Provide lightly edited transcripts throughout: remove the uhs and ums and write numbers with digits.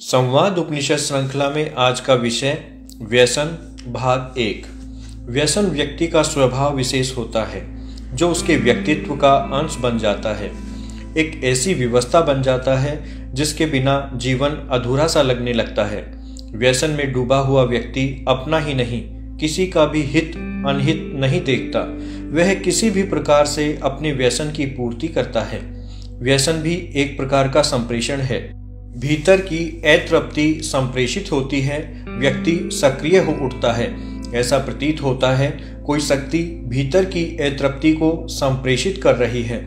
संवाद उपनिषद श्रृंखला में आज का विषय व्यसन भाग 1। व्यसन व्यक्ति का स्वभाव विशेष होता है जो उसके व्यक्तित्व का अंश बन जाता है। एक ऐसी व्यवस्था बन जाता है जिसके बिना जीवन अधूरा सा लगने लगता है। व्यसन में डूबा हुआ व्यक्ति अपना ही नहीं किसी का भी हित अनहित नहीं देखता। वह किसी भी प्रकार से अपने व्यसन की पूर्ति करता है। व्यसन भी एक प्रकार का संप्रेषण है। भीतर की अतृप्ति संप्रेषित होती है, व्यक्ति सक्रिय हो उठता है। ऐसा प्रतीत होता है कोई शक्ति भीतर की अतृप्ति को संप्रेषित कर रही है।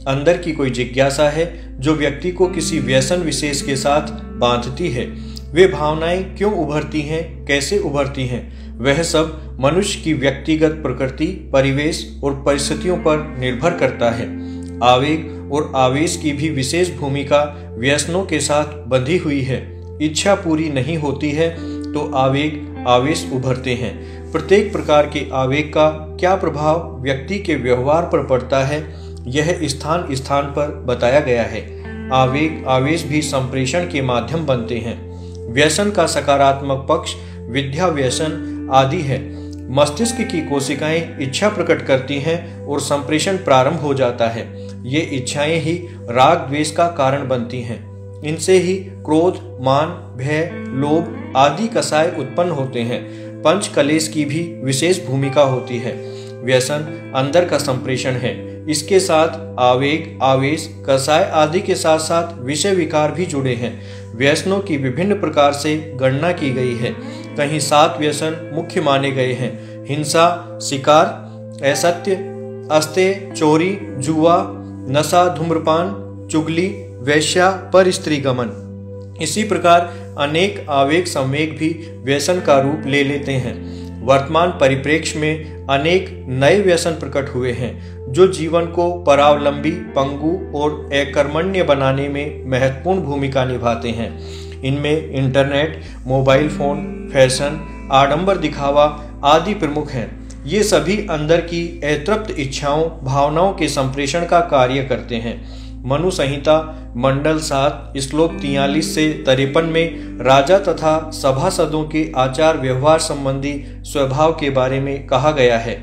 अंदर की कोई जिज्ञासा है जो व्यक्ति को किसी व्यसन विशेष के साथ बांधती है। वे भावनाएं क्यों उभरती हैं, कैसे उभरती हैं, वह सब मनुष्य की व्यक्तिगत प्रकृति, परिवेश और परिस्थितियों पर निर्भर करता है। आवेग और आवेश की भी विशेष भूमिका व्यसनों के साथ बंधी हुई है। इच्छा पूरी नहीं होती है तो आवेग आवेश उभरते हैं। प्रत्येक प्रकार के आवेग का क्या प्रभाव व्यक्ति के व्यवहार पर पड़ता है, यह स्थान स्थान पर बताया गया है। आवेग आवेश भी संप्रेषण के माध्यम बनते हैं। व्यसन का सकारात्मक पक्ष विद्या व्यसन आदि है। मस्तिष्क की कोशिकाएं इच्छा प्रकट करती हैं और संप्रेषण प्रारंभ हो जाता है। ये इच्छाएं ही राग द्वेष का कारण बनती हैं। इनसे ही क्रोध, मान, भय, लोभ आदि कसाय उत्पन्न होते हैं। पंच कलेश की भी विशेष भूमिका होती है। व्यसन अंदर का संप्रेषण है। इसके साथ आवेग, आवेश, कसाय आदि के साथ साथ विषय विकार भी जुड़े हैं। व्यसनों की विभिन्न प्रकार से गणना की गई है। कहीं 7 व्यसन मुख्य माने गए हैं। हिंसा, शिकार, असत्य, अस्तेय, चोरी, जुआ, नशा, धूम्रपान, चुगली, वेश्या, पर स्त्री गमन। इसी प्रकार अनेक आवेग संवेग भी व्यसन का रूप ले लेते हैं। वर्तमान परिप्रेक्ष्य में अनेक नए व्यसन प्रकट हुए हैं जो जीवन को परावलंबी, पंगु और अकर्मण्य बनाने में महत्वपूर्ण भूमिका निभाते हैं। इनमें इंटरनेट, मोबाइल फोन, फैशन, आडंबर दिखावा आदि प्रमुख हैं। ये सभी अंदर की अतृप्त इच्छाओं, भावनाओं के संप्रेषण का कार्य करते हैं। मनु संहिता मंडल 7 श्लोक 43 से 53 में राजा तथा सभासदों के आचार व्यवहार संबंधी स्वभाव के बारे में कहा गया है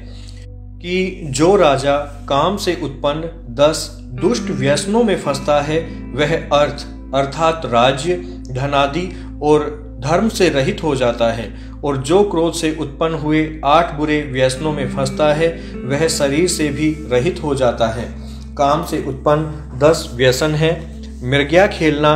कि जो राजा काम से उत्पन्न 10 दुष्ट व्यसनों में फंसता है वह अर्थ अर्थात राज्य, धनादि और धर्म से रहित हो जाता है। और जो क्रोध से उत्पन्न हुए 8 बुरे व्यसनों में फंसता है वह शरीर से भी रहित हो जाता है। काम से उत्पन्न 10 व्यसन हैं: मृग्या खेलना,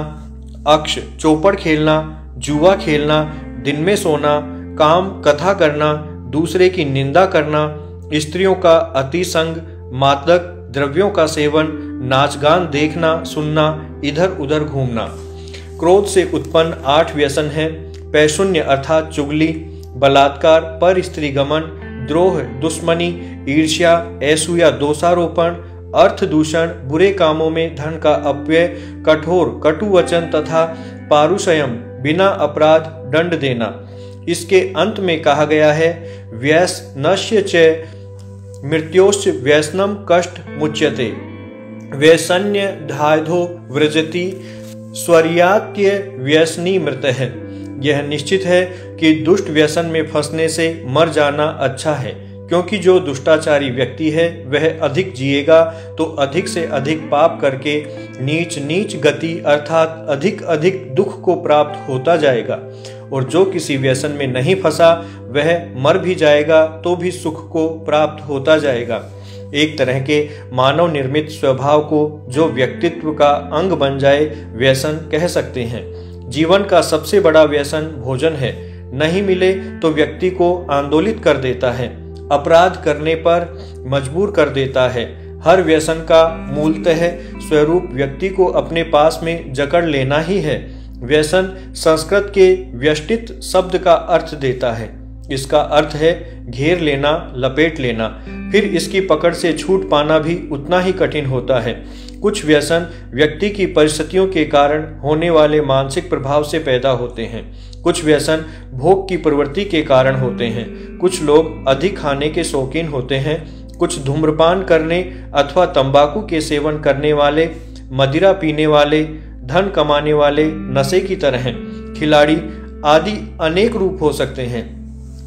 अक्ष चौपड़ खेलना, जुआ खेलना, दिन में सोना, काम कथा करना, दूसरे की निंदा करना, स्त्रियों का अतिसंग, मादक द्रव्यों का सेवन, नाच गान देखना सुनना, इधर उधर घूमना। क्रोध से उत्पन्न 8 व्यसन हैं: पैशून्य अर्थात चुगली, बलात्कार, पर स्त्री गमन, द्रोह, दुश्मनी, ईर्ष्या, ऐसूया, दोषारोपण, अर्थ दूषण, बुरे कामों में धन का अपव्यय, कठोर कटु वचन तथा पारुषयम, बिना अपराध दंड देना। इसके अंत में कहा गया है व्यसनस्य च मृत्योश्च व्यसनम कष्ट मुच्यते व्यसन्य धायधो व्रजति स्वर्यात्य व्यसनी मृत है। यह निश्चित है कि दुष्ट व्यसन में फंसने से मर जाना अच्छा है, क्योंकि जो दुष्टाचारी व्यक्ति है वह अधिक जिएगा तो अधिक से अधिक पाप करके नीच नीच गति अर्थात अधिक अधिक दुख को प्राप्त होता जाएगा। और जो किसी व्यसन में नहीं फंसा वह मर भी जाएगा तो भी सुख को प्राप्त होता जाएगा। एक तरह के मानव निर्मित स्वभाव को जो व्यक्तित्व का अंग बन जाए व्यसन कह सकते हैं। जीवन का सबसे बड़ा व्यसन भोजन है। नहीं मिले तो व्यक्ति को आंदोलित कर देता है, अपराध करने पर मजबूर कर देता है। हर व्यसन का मूलतः स्वरूप व्यक्ति को अपने पास में जकड़ लेना ही है। व्यसन संस्कृत के व्यष्टित शब्द का अर्थ देता है। इसका अर्थ है घेर लेना, लपेट लेना। फिर इसकी पकड़ से छूट पाना भी उतना ही कठिन होता है। कुछ व्यसन व्यक्ति की परिस्थितियों के कारण होने वाले मानसिक प्रभाव से पैदा होते हैं। कुछ व्यसन भोग की प्रवृत्ति के कारण होते हैं। कुछ लोग अधिक खाने के शौकीन होते हैं। कुछ धूम्रपान करने अथवा तंबाकू के सेवन करने वाले, मदिरा पीने वाले, धन कमाने वाले नशे की तरह, खिलाड़ी आदि अनेक रूप हो सकते हैं।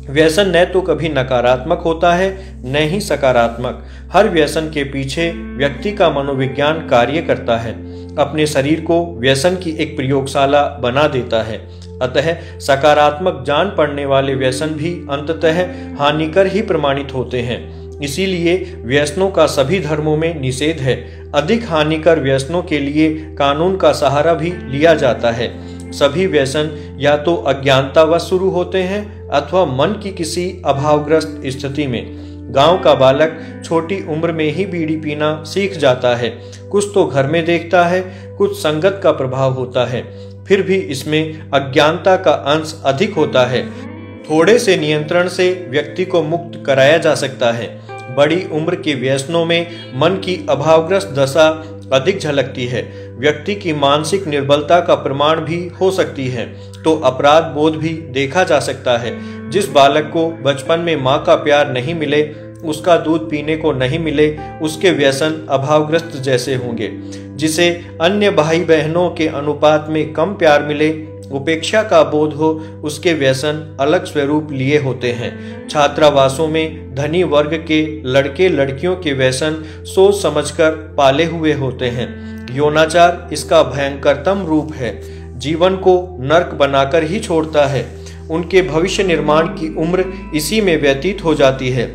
व्यसन न तो कभी नकारात्मक होता है न ही सकारात्मक। हर व्यसन के पीछे व्यक्ति का मनोविज्ञान कार्य करता है, अपने शरीर को व्यसन की एक प्रयोगशाला बना देता है। अतः सकारात्मक जान पड़ने वाले व्यसन भी अंततः हानिकर ही प्रमाणित होते हैं। इसीलिए व्यसनों का सभी धर्मों में निषेध है। अधिक हानिकर व्यसनों के लिए कानून का सहारा भी लिया जाता है। सभी व्यसन या तो अज्ञानतावश शुरू होते हैं अथवा मन की किसी अभावग्रस्त स्थिति में। गांव का बालक छोटी उम्र में ही बीड़ी पीना सीख जाता है। कुछ तो घर में देखता है, कुछ संगत का प्रभाव होता है, फिर भी इसमें अज्ञानता का अंश अधिक होता है। थोड़े से नियंत्रण से व्यक्ति को मुक्त कराया जा सकता है। बड़ी उम्र के व्यसनों में मन की अभावग्रस्त दशा अधिक झलकती है। व्यक्ति की मानसिक निर्बलता का प्रमाण भी हो सकती है, तो अपराध बोध भी देखा जा सकता है। जिस बालक को बचपन में माँ का प्यार नहीं मिले, उसका दूध पीने को नहीं मिले, उसके व्यसन अभावग्रस्त जैसे होंगे। जिसे अन्य भाई बहनों के अनुपात में कम प्यार मिले, उपेक्षा का बोध हो, उसके व्यसन अलग स्वरूप लिए होते हैं। छात्रावासों में धनी वर्ग के लड़के लड़कियों के व्यसन सोच समझकर पाले हुए होते हैं। यौनाचार इसका भयंकरतम रूप है। जीवन को नर्क बनाकर ही छोड़ता है। उनके भविष्य निर्माण की उम्र इसी में व्यतीत हो जाती है।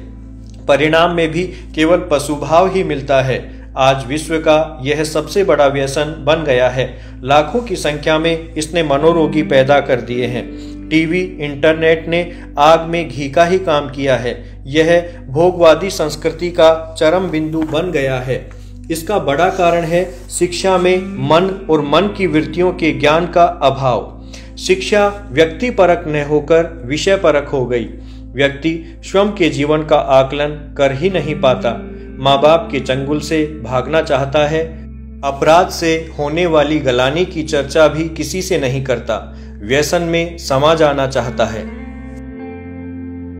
परिणाम में भी केवल पशुभाव ही मिलता है। आज विश्व का यह सबसे बड़ा व्यसन बन गया है। लाखों की संख्या में इसने मनोरोगी पैदा कर दिए हैं। टीवी, इंटरनेट ने आग में घी का ही काम किया है। यह भोगवादी संस्कृति का चरम बिंदु बन गया है। इसका बड़ा कारण है शिक्षा में मन और मन की वृत्तियों के ज्ञान का अभाव। शिक्षा व्यक्ति परक न होकर विषय परक हो गई। व्यक्ति स्वयं के जीवन का आकलन कर ही नहीं पाता। माँ बाप के चंगुल से भागना चाहता है। अपराध से होने वाली गलानी की चर्चा भी किसी से नहीं करता। व्यसन में समा जाना चाहता है।